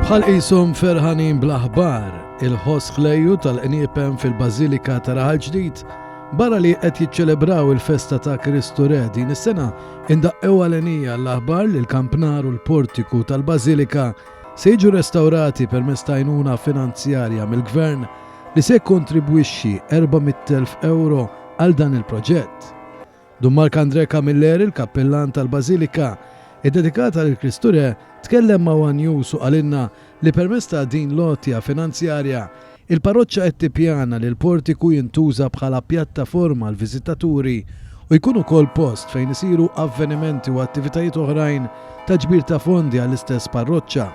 Bħal qishom ferħanin bl-aħbar il-ħoss ħlejju tal-qniepen fil-Bażilika ta' Raħal Ġdid barra li qed jiċċelebraw il-festa ta' Kristu Re din is-sena indaqqew għalenija l-aħbar li l-kampnar u l-portiku tal-Bażilika se jiġu restawrati permezz ta' għajnuna finanzjarja mill-Gvern li se jkontribwixxi 400,000 euro għal dan il-proġett. Dun Mark Andre Camilleri, il-kappellan tal-Bażilika id-dedikata lil Kristu Re, tkellem ma' One News u għalinna li permezz ta' din lotja finanzjarja il-parroċċa qed tippjana li l-portiku jintuża bħala pjattaforma għal viżitaturi u jkun ukoll post fejn isiru avvenimenti u attivitajiet oħrajn ta' ġbir ta' fondi għall-istess parroċċa.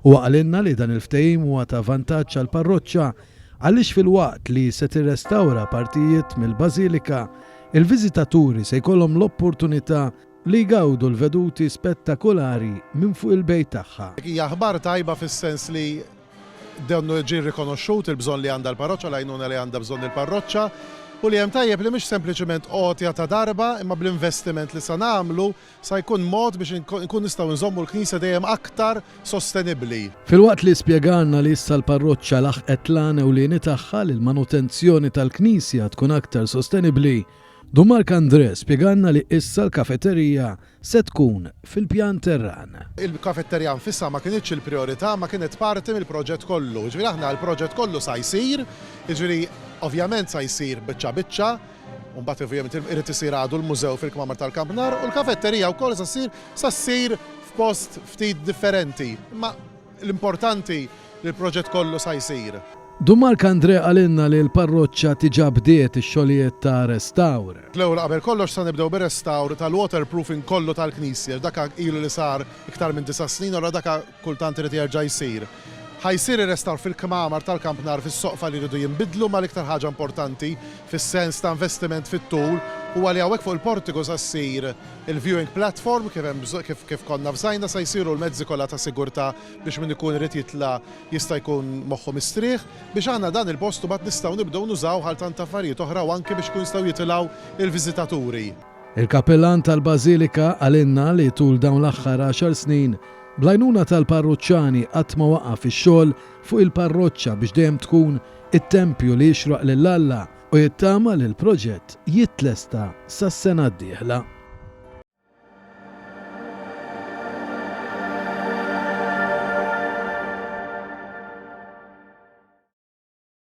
U għalinna li dan il-ftehim huwa ta' vantaġġ għall parroċċa għaliex fil-waqt li se tirrestawra partijiet mill-Bażilika, il-viżitaturi se jkollhom l-opportunità li jgawdu l-veduti spettakolari minn fuq il-bejt tagħha. Hija aħbar tajba fis-sens li donnu ġie rikonoxxut il-bżonn li għandha l-parroċċa, l-għajnuna li għandha bżonn il-parroċċa, u li hemm tajjeb li mhix sempliċement qotja ta' darba imma bl-investiment li sa nagħmlu sa jkun mod biex nkun nistgħu nżommu l-Knisja dejjem aktar sostenibbli. Filwaqt li spjegalna li issa l-parroċċa laħqet l-għan ewlieni tagħha li l-manutenzjoni tal-Knisja tkun aktar sostenibbli, Dun Mark Andre spjegalna li issa l-kafeterija se tkun fil-pjan terran. Il-kafetterija nfissa ma kienitx il-priorità, ma kienet parti mill-proġett kollu. Ġifieri aħna l-proġett kollu sa jsir, jiġifieri ovvjament sa jsir biċċa, u mbagħad ovvjament irid isir għadu l-mużew fil-kmamar tal-Kampnar u l-kafetterija wkoll sa ssir f'post ftit differenti. Ma l-importanti li l-proġett kollu sa jsir. Dun Mark Andre għalinna li l-parroċċa tiġa bdiet ix-xogħlijiet ta' restawr. L-ewwel qabel kollox sa nibdew bir-restawr tal-waterproofing kollu tal-Knisja, dak ilu li sar iktar minn 9 snin u dak kultant irid jerġa' jsir. Ħajsir ir-restawr fil-kmamar tal-Kampnar fis-soqfa li jridu jinbidlu ma l-iktar ħaġa importanti fis-sens ta' investiment fit-tul huwa li hawnhekk fuq il-portiku sa ssir il-viewing platform kif konna f'żajna sa jsiru l-mezzi kollha ta' sigurtà biex min ikun irid jitla' jista' jkun moħħu mistrieħ biex għandna dan il-post mbagħad nistgħu nibdew nużaw ħal tant affarijiet oħra u anke biex kun jistgħu jitilgħu il-viżitaturi. Il-kappellan tal-Bażilika għalinna li tul dawn l-aħħar 10 snin bl-għajnuna tal-parroċċani qatt ma waqaf ix-xogħol fuq il-parroċċa biex dejjem tkun it-tempju li jixraq lill-Alla u jittama li l-proġett jitlesta sas-sena d-dieħla.